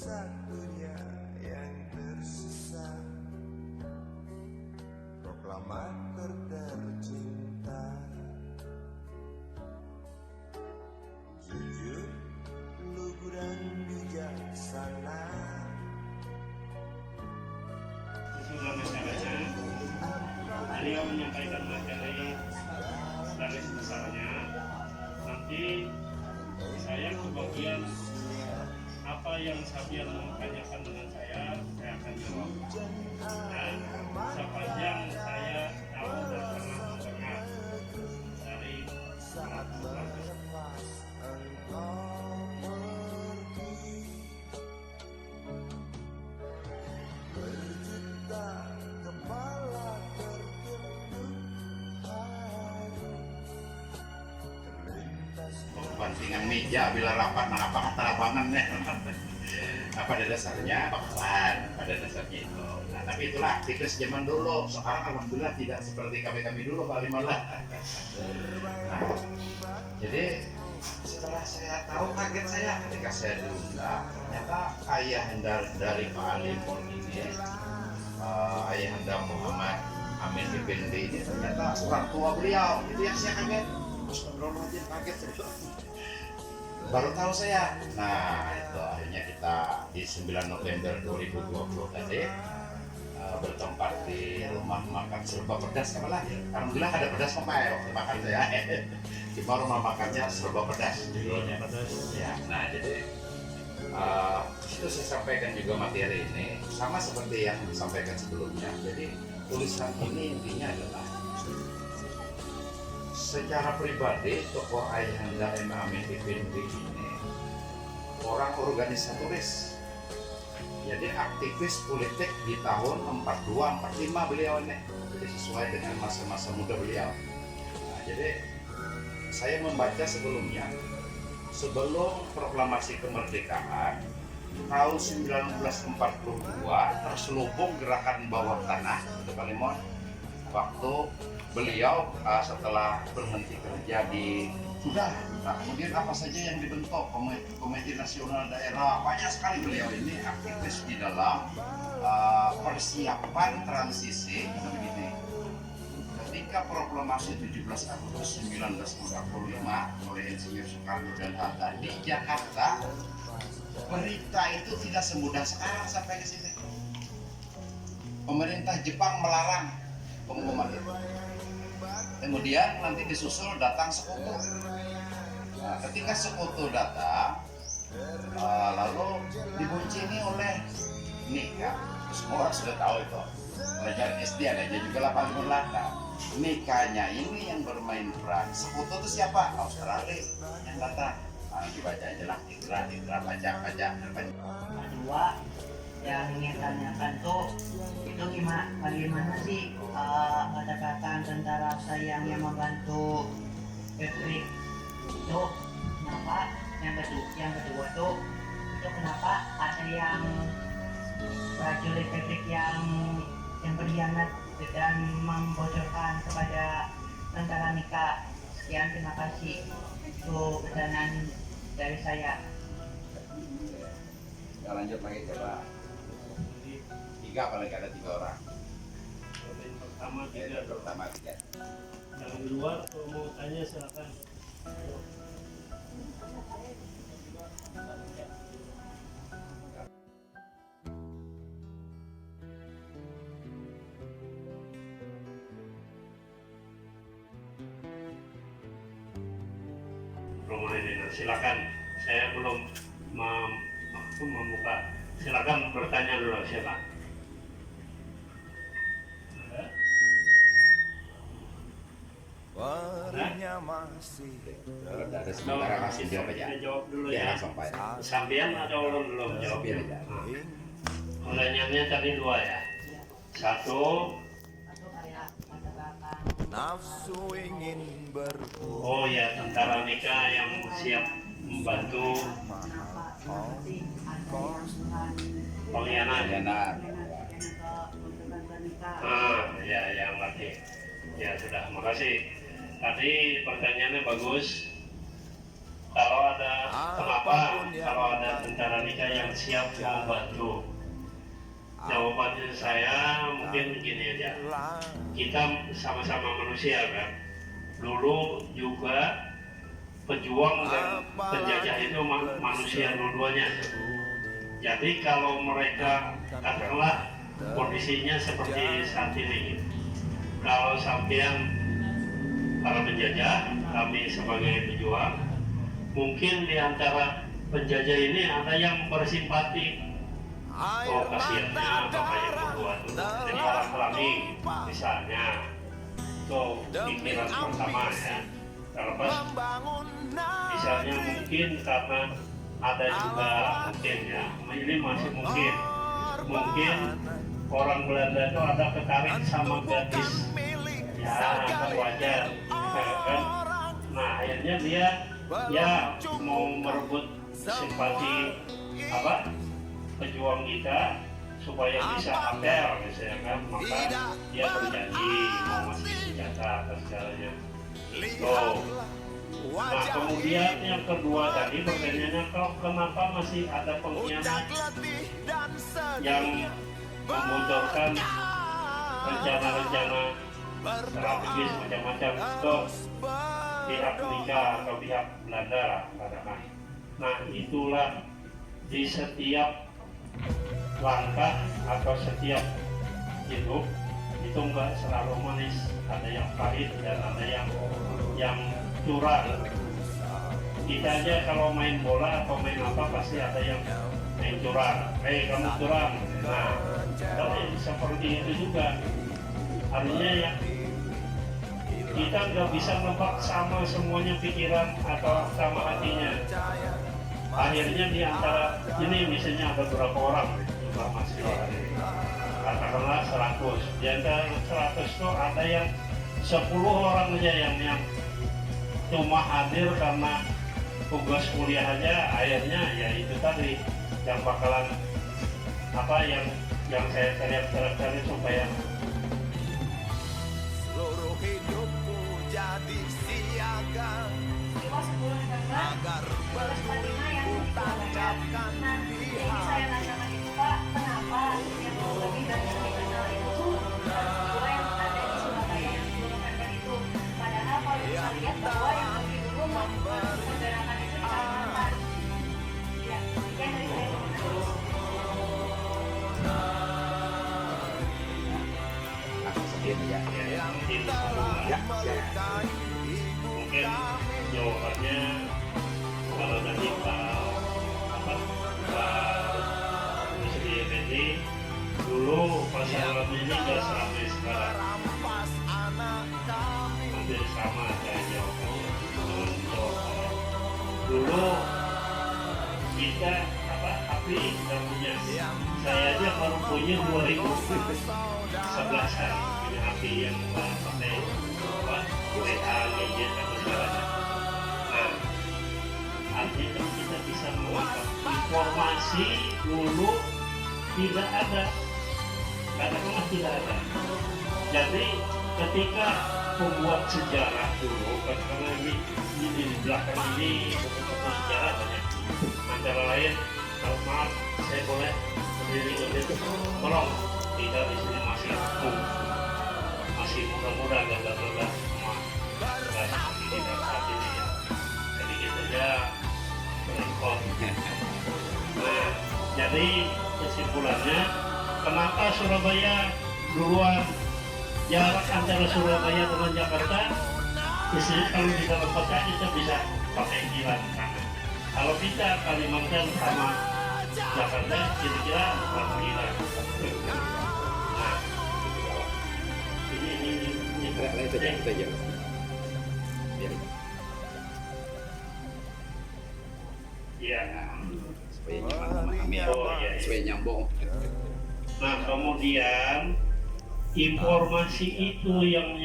satu-satunya yang tersisa, proklamator tercinta. Jujur, lugu dan bijaksana. Sesudah masalahnya, beliau menyampaikan materi garis besarnya. Nanti saya kebagian apa yang Sabian mau tanyakan dengan saya akan jawab. Dan sepanjang saya tahu dan pernah mendengar dari pelaku-pelaku. Bantingan meja bila rapat apa kata lapangannya. Pada dasarnya bakalan, pada dasarnya itu. Nah, tapi itulah aktivis zaman dulu. Sekarang alhamdulillah tidak seperti kami dulu Pak Limalah. Nah, jadi setelah saya tahu kaget saya ketika saya diundang, ternyata ayahanda dari Pak Alimul ini, ayahanda Muhammad Amin Effendi ini ternyata orang tua beliau. Itu yang saya kaget. Astagfirullahaladzim, kaget baru tahu saya. Nah itu akhirnya kita di 9 November 2020 tadi bertempat di rumah makan serba pedas kemalah. Alhamdulillah ada pedas memakai waktu makan saya. Cuma rumah makannya serba pedas judulnya. Ya, nah jadi itu saya sampaikan juga materi ini sama seperti yang disampaikan sebelumnya. Jadi tulisan ini intinya adalah secara pribadi tokoh ayahanda Amin Effendi ini orang organisatoris, jadi aktivis politik di tahun 42-45 beliau ini, jadi sesuai dengan masa-masa muda beliau. Nah, jadi saya membaca sebelumnya, sebelum proklamasi kemerdekaan tahun 1942 terselubung gerakan bawah tanah di Kalimun waktu beliau setelah berhenti kerja di sudah, nah, kemudian apa saja yang dibentuk komite nasional daerah, banyak sekali beliau ini aktivis di dalam persiapan transisi begini. Ketika proklamasi 17 Agustus 1945 oleh Insinyur Soekarno dan Hatta di Jakarta, berita itu tidak semudah sekarang sampai ke sini. Pemerintah Jepang melarang pengumuman itu. Kemudian nanti disusul datang sekutu. Nah, ketika sekutu datang, lalu dibonceni oleh nikah. Semua orang sudah tahu itu. Pelajaran SD ada aja juga lah paling belakang. Nikahnya ini yang bermain peran. Sekutu itu siapa? Australia yang datang. Nah, dibaca aja lah, ikrar, baca. Kedua, yang ingin tanyakan tuh itu bagaimana sih kedekatan tentara sayang yang membantu Patrick itu kenapa? Yang kedua tuh itu kenapa ada yang prajurit Patrick yang berkhianat dan membocorkan kepada tentara Nika. Sekian, terima kasih. Itu pesanan dari saya. Kita lanjut lagi coba. 3 paling ada 3 orang. Pertama tiga. Yang di luar kalau mau tanya silakan. Rumah ini, silakan. Saya belum membuka. Silakan bertanya dulu, silakan. Warinya masih Kalau ada sementara masih jawab aja. Jawab dulu Ya ya. langsung Pak. Sambian atau belum jawab? Sambian aja. Pertanyaannya tadi 2 ya. 1, Kayak kedekatan. nafsu ingin berbuat. oh ya, tentara Nika yang siap membantu pengkhianat. Enak. Ya, yang ngerti. Ya sudah, makasih. Tadi pertanyaannya bagus. kalau ada kenapa kalau ada tentara nikah yang siap membantu. Jawabannya saya mungkin begini aja. Kita sama-sama manusia kan. Dulu juga pejuang dan penjajah itu manusia dua-duanya. Jadi kalau mereka katakanlah kondisinya seperti saat ini, kalau sampean para penjajah, kami sebagai pejuang, mungkin di antara penjajah ini ada yang bersimpati. Oh kasihannya bapak yang berbuat jadi orang kami misalnya. So pikiran pertama ya. Terlepas misalnya mungkin karena ada juga mungkin ya, ini masih mungkin orang Belanda itu ada ketarik sama gadis ya wajar kan. Nah akhirnya dia ya mau merebut simpati pejuang kita supaya bisa apel misalnya kan, maka dia berjanji mau ngasih senjata atau segalanya. Nah kemudian yang kedua tadi pertanyaannya, kenapa masih ada pengkhianat yang membocorkan rencana-rencana strategis macam-macam ke pihak nikah atau pihak Belanda lah katakan. Nah itulah di setiap langkah atau setiap hidup itu enggak selalu manis, ada yang pahit dan ada yang curang. Kita aja kalau main bola atau main apa pasti ada yang main curang. Kamu curang. Nah, tapi seperti itu juga. Artinya ya kita nggak bisa nebak sama semuanya pikiran atau sama hatinya. Akhirnya di antara ini misalnya ada beberapa orang jumlah mahasiswa katakanlah 100, di antara 100 itu ada yang 10 orang aja yang cuma hadir karena tugas kuliah aja, akhirnya ya itu tadi yang bakalan yang saya teriak-teriak supaya seluruh hidupku jadi siaga agar berbuih tancapkan di hati. Saya tanyakan itu Pak, kenapa yang lebih dari semifinal itu dua yang ada di Surabaya yang belum ada itu, padahal kalau kita lihat bahwa yang lebih dulu menggerakan itu di Kalimantan. Ya, sekian dari saya. mungkin jawabannya kalau tadi Pak SBY dulu pasangan ini nggak seramai sekarang, hampir sama aja jawabannya. Dulu kita api nggak punya, saya aja baru punya 2011an punya api yang pakai WA, gadget atau segalanya. Nah, artinya kita bisa mengungkap informasi dulu tidak ada, katakanlah tidak ada. Jadi ketika membuat sejarah dulu, karena ini di belakang ini buku-buku sejarah banyak, antara lain, maaf saya boleh berdiri tolong kita di sini masih muda-muda, gagah-gagah semua, nggak seperti kita saat ini ya. Jadi kita aja berikut. Jadi kesimpulannya, kenapa Surabaya duluan? Jarak antara Surabaya dengan Jakarta, biasanya kalau di dalam kota kita bisa pakai jalan kanan. Kalau kita Kalimantan sama Jakarta kira-kira berapa kilo? Nah, ini saja. Iya. Supaya nyambung. Nah kemudian informasi itu yang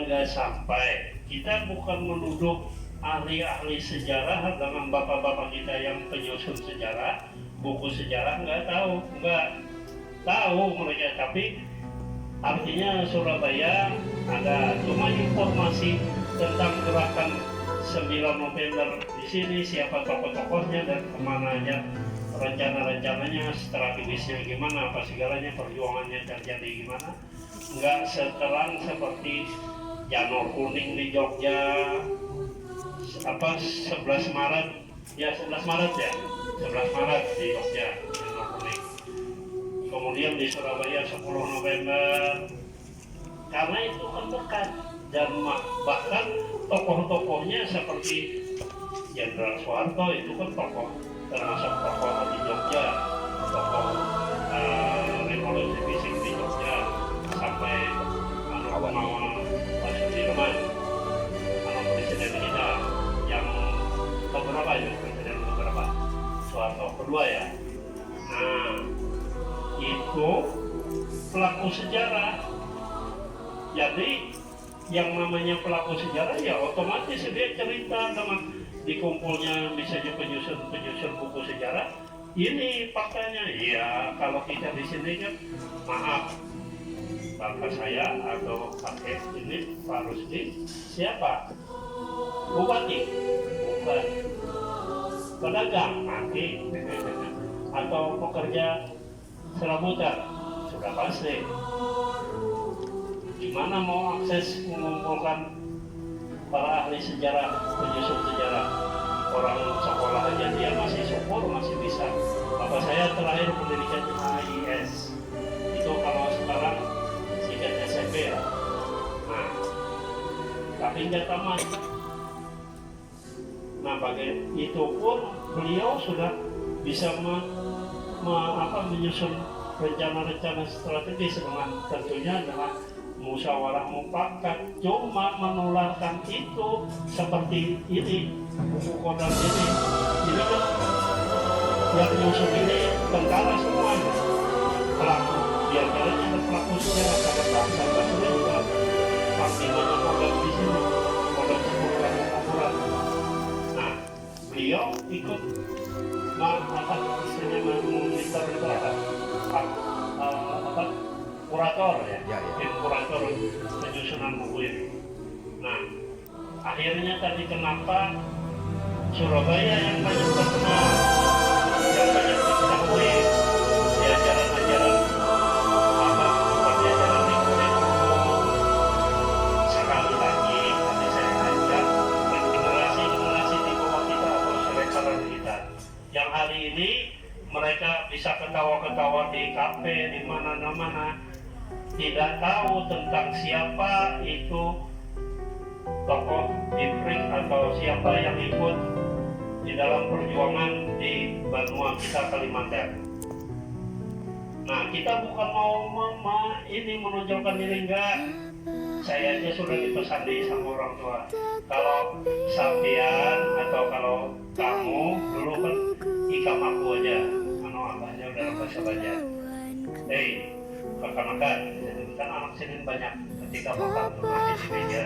nggak sampai. Kita bukan menuduh ahli-ahli sejarah dengan bapak-bapak kita yang penyusun sejarah, buku sejarah nggak tahu mereka, tapi artinya Surabaya ada, cuma informasi tentang gerakan 9 November di sini, siapa tokoh-tokohnya dan kemana aja rencana-rencananya, strategisnya gimana, apa segalanya, perjuangannya terjadi gimana. Nggak seterang seperti Janur Kuning di Jogja 11 Maret ya 11 Maret di Jogja Janur Kuning. Kemudian di Surabaya 10 November, karena itu kan dekat dan bahkan tokoh-tokohnya seperti Jenderal Soeharto itu kan tokoh, termasuk tokoh di Jogja, tokoh revolusi fisik di Jogja, sampai Pak Sudirman, presiden kita yang beberapa ya, presiden beberapa Soeharto kedua ya. Nah, itu pelaku sejarah. Jadi yang namanya pelaku sejarah ya otomatis dia cerita dengan dikumpulnya misalnya penyusun buku sejarah. Ini faktanya. Ya kalau kita di sini kan maaf, bapak saya atau kakek ini Pak Rusdi siapa? Bupati, bukan. Pedagang, mati. Atau pekerja serabutan, sudah pasti. Gimana mau akses mengumpulkan para ahli sejarah, penyusun sejarah? Orang sekolah aja dia masih syukur, masih bisa. Bapak saya terakhir pendidikan AIS. Itu kalau sekarang singkat SMP ya. Nah, tapi nggak tamat. Nah, bagai itu pun beliau sudah bisa menyusun rencana-rencana strategis dengan tentunya dengan musyawarah mufakat. Cuma menularkan itu seperti ini buku kodam ini kan yang menyusun ini tentara semuanya, pelaku diantaranya ada pelaku sejarah karena bangsa Basri juga panglima kodam di sini, kodam 10 Kabupaten. Nah, beliau ikut kurator ya, tim kurator penyusunan buku ini. Nah, akhirnya tadi kenapa Surabaya yang banyak terkenal, yang banyak diketahui di ajaran-ajaran seperti ajaran lingkungan. Sekali lagi tadi saya ajak generasi di bawah kita atau selekaran kita yang hari ini mereka bisa ketawa-ketawa di kafe di mana-mana, tidak tahu tentang siapa itu tokoh Ifrit atau siapa yang ikut di dalam perjuangan di benua kita Kalimantan. Nah, kita bukan mau ini menonjolkan diri, enggak. Saya aja sudah dipesan sama orang tua. Kalau sampean atau kalau kamu dulu kan ikam aku aja, abahnya udah bahasa baca. Hei, makan-makan. Kan anak sini banyak ketika makan nanti di meja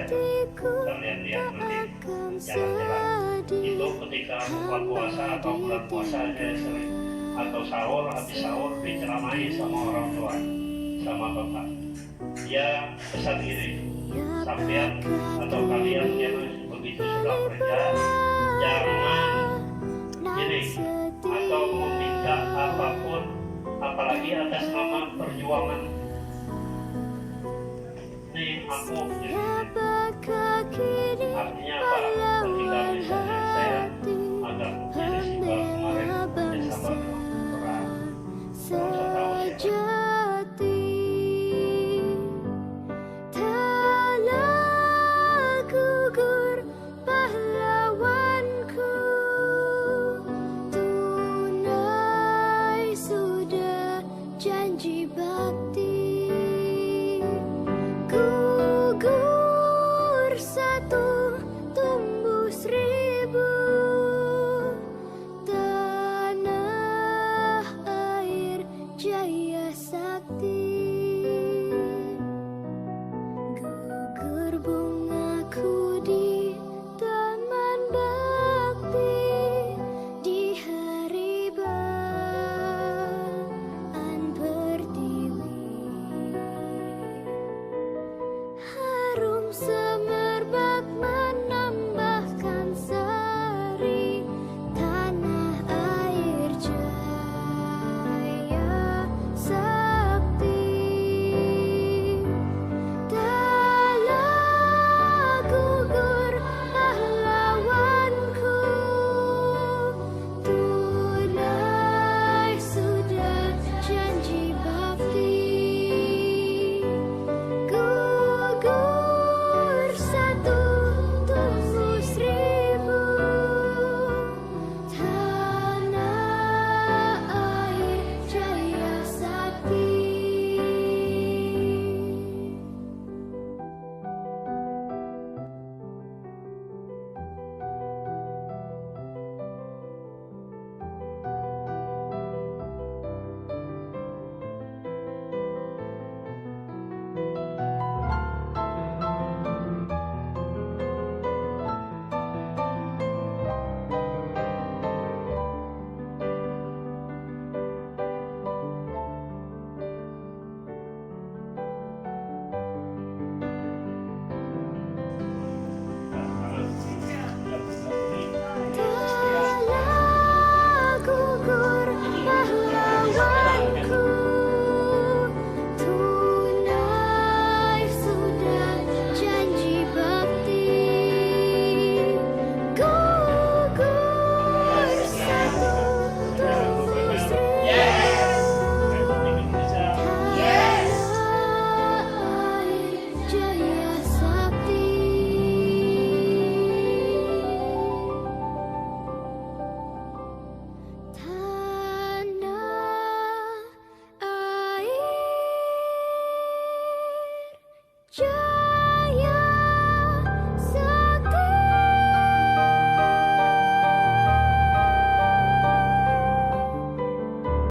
lihat nanti jalan-jalan. Itu ketika buka puasa atau bulan puasa aja sering, atau sahur, habis sahur diceramai sama orang tua, sama bapak. Dia pesan gini, sampean atau kalian yang begitu sudah kerja jangan gini atau meminta apapun, apalagi atas nama perjuangan. Nih aku artinya apa? Ketika misalnya